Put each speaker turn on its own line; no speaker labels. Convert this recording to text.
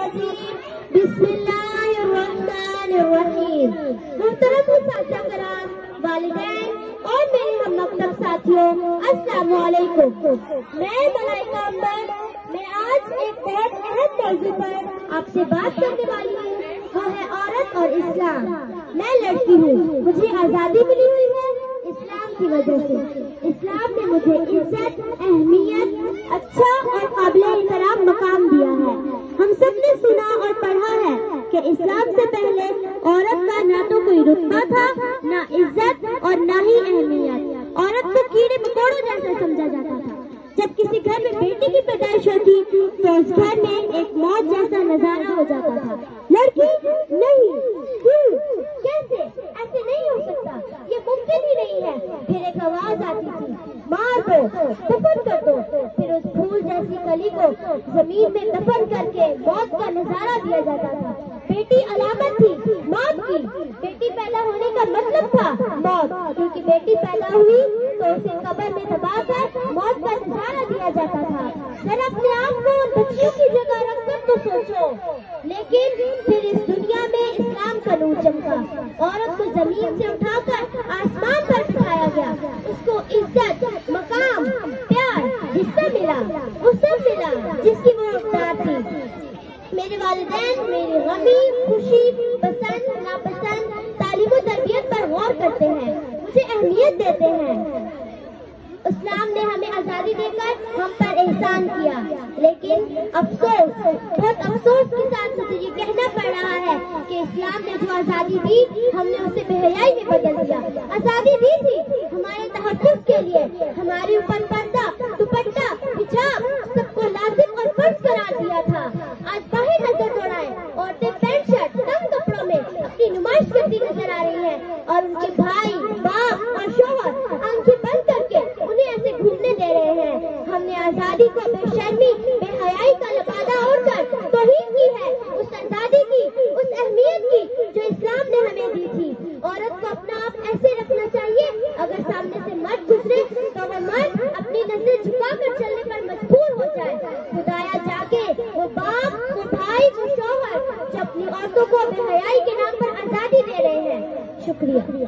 الرجیم بسم اللہ الرحمن الرحیم۔ محترم اساتذہ کرام، والدین اور میرے ہم مکتب ساتھیوں، السلام علیکم۔ میں ملائکہ امبر، میں آج ایک بہت اہم موضوع پر آپ سے بات کرنے والی ہوں، وہ ہے عورت اور اسلام۔ میں لڑکی ہوں، مجھے آزادی ملی ہوئی ہے اسلام کی وجہ سے۔ اسلام نے مجھے عزت، اہمیت، اچھا اور قابل احترام مقام دیا ہے۔ ہم سب نے سنا اور پڑھا ہے کہ اسلام سے پہلے عورت کا نہ تو کوئی رتبہ تھا، نہ عزت اور نہ ہی اہمیت۔ عورت کو کیڑے مکوڑوں جیسا سمجھا جاتا تھا۔ جب کسی گھر میں بیٹی کی پیدائش ہوتی تو اس گھر میں ایک موت جیسا نظارہ ہو جاتا تھا۔ لڑکی نہیں، کیسے؟ ایسے نہیں ہو سکتا، یہ ممکن ہی نہیں ہے۔ پھر ایک آواز آتی تھی، مار دو، دفن کر دو۔ پھر اس پھول جیسی کلی کو زمین میں دفن کر کے موت کا نظارہ دیا جاتا تھا۔ بیٹی علامت تھی موت کی، بیٹی پیدا ہونے کا مطلب تھا موت، کیونکہ بیٹی پیدا ہوئی تو اسے قبر میں دبا کر موت کا نظارہ دیا جاتا تھا۔ ذرا اپنے آپ کو ان بچیوں کی جگہ رکھ کر تو سوچو۔ لیکن پھر اس دنیا میں اسلام کا نور چمکا، عورت کو زمین سے اٹھا کر آسمان پر بٹھایا گیا، اس کو عزت، مقام، پیار، حصہ ملا، وہ سب ملا جس کی وہ حقدار تھی۔ میرے والدین میری غمی، خوشی، پسند، ناپسند، تعلیم و تربیت پر غور کرتے ہیں، مجھے اہمیت دیتے ہیں۔ اسلام نے ہمیں آزادی دے کر ہم پر احسان کیا، لیکن افسوس، بہت افسوس کے ساتھ مجھے یہ کہنا پڑ رہا ہے کہ اسلام نے جو آزادی دی ہم نے اسے بے حیائی میں بدل دیا۔ آزادی دی تھی ہمارے تحفظ کے لیے، ہمارے اوپر پردہ، دوپٹہ، حجاب سب کو لازم اور فرض قرار دیا تھا۔ آج باہر نظر دوڑائیں، عورتیں پینٹ شرٹ، تنگ کپڑوں میں اپنی نمائش کرتی نظر آ رہی ہیں، اور ان کے بھائی، باپ اور شوہر آنکھیں بند کر کے انہیں ایسے گھومنے دے رہے ہیں۔ ہم نے آزادی کو بے شرمی، بے حیائی کا لبادہ اوڑھ کر توہین کی ہے اس آزادی کی، اس اہمیت کی جو اسلام نے ہمیں دی تھی۔ عورت کو اپنا آپ ایسے رکھنا چاہیے، اگر سامنے سے مرد گزرے تو وہ مرد اپنی نظر جھکا کر چلنے پر مجبور ہو جائے۔ خدایا جا کے وہ باپ، وہ بھائی، وہ شوہر جو اپنی عورتوں کو بے حیائی کے نام پر آزادی دے رہے ہیں۔ شکریہ۔